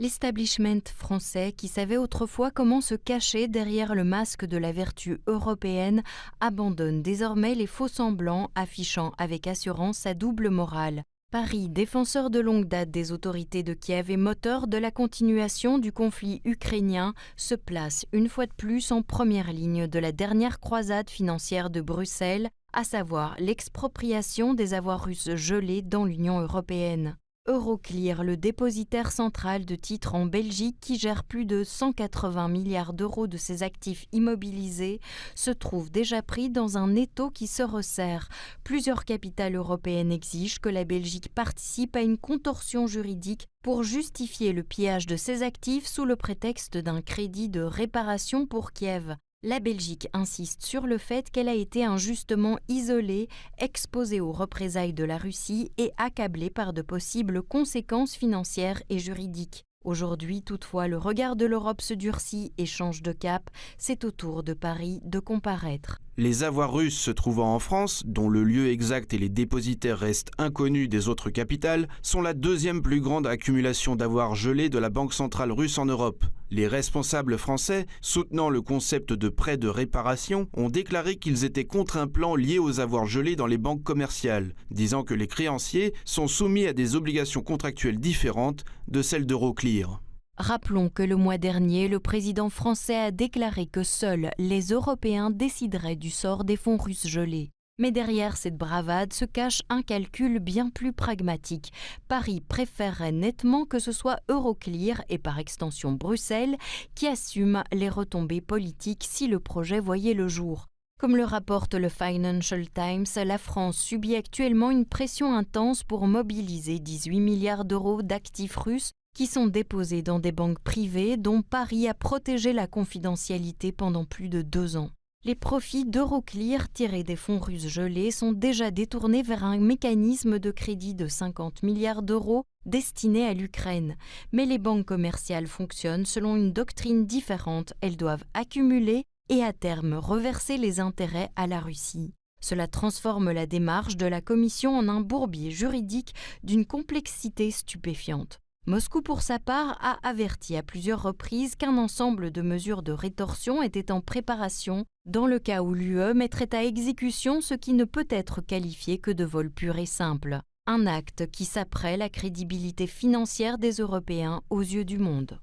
L'establishment français, qui savait autrefois comment se cacher derrière le masque de la vertu européenne, abandonne désormais les faux-semblants, affichant avec assurance sa double morale. Paris, défenseur de longue date des autorités de Kiev et moteur de la continuation du conflit ukrainien, se place une fois de plus en première ligne de la dernière croisade financière de Bruxelles, à savoir l'expropriation des avoirs russes gelés dans l'Union européenne. Euroclear, le dépositaire central de titres en Belgique qui gère plus de 180 milliards d'euros de ses actifs immobilisés, se trouve déjà pris dans un étau qui se resserre. Plusieurs capitales européennes exigent que la Belgique participe à une contorsion juridique pour justifier le pillage de ses actifs sous le prétexte d'un crédit de réparation pour Kiev. La Belgique insiste sur le fait qu'elle a été injustement isolée, exposée aux représailles de la Russie et accablée par de possibles conséquences financières et juridiques. Aujourd'hui, toutefois, le regard de l'Europe se durcit et change de cap. C'est au tour de Paris de comparaître. Les avoirs russes se trouvant en France, dont le lieu exact et les dépositaires restent inconnus des autres capitales, sont la deuxième plus grande accumulation d'avoirs gelés de la Banque centrale russe en Europe. Les responsables français, soutenant le concept de prêt de réparation, ont déclaré qu'ils étaient contre un plan lié aux avoirs gelés dans les banques commerciales, disant que les créanciers sont soumis à des obligations contractuelles différentes de celles d'Euroclear. Rappelons que le mois dernier, le président français a déclaré que seuls les Européens décideraient du sort des fonds russes gelés. Mais derrière cette bravade se cache un calcul bien plus pragmatique. Paris préférerait nettement que ce soit Euroclear et par extension Bruxelles qui assument les retombées politiques si le projet voyait le jour. Comme le rapporte le Financial Times, la France subit actuellement une pression intense pour mobiliser 18 milliards d'euros d'actifs russes qui sont déposés dans des banques privées dont Paris a protégé la confidentialité pendant plus de 2 ans. Les profits d'Euroclear tirés des fonds russes gelés sont déjà détournés vers un mécanisme de crédit de 50 milliards d'euros destiné à l'Ukraine. Mais les banques commerciales fonctionnent selon une doctrine différente. Elles doivent accumuler et à terme reverser les intérêts à la Russie. Cela transforme la démarche de la Commission en un bourbier juridique d'une complexité stupéfiante. Moscou, pour sa part, a averti à plusieurs reprises qu'un ensemble de mesures de rétorsion était en préparation dans le cas où l'UE mettrait à exécution ce qui ne peut être qualifié que de vol pur et simple. Un acte qui saperait la crédibilité financière des Européens aux yeux du monde.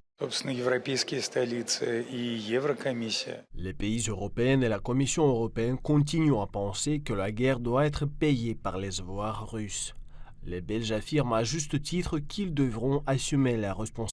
Les pays européens et la Commission européenne continuent à penser que la guerre doit être payée par les avoirs russes. Les Belges affirment à juste titre qu'ils devront assumer la responsabilité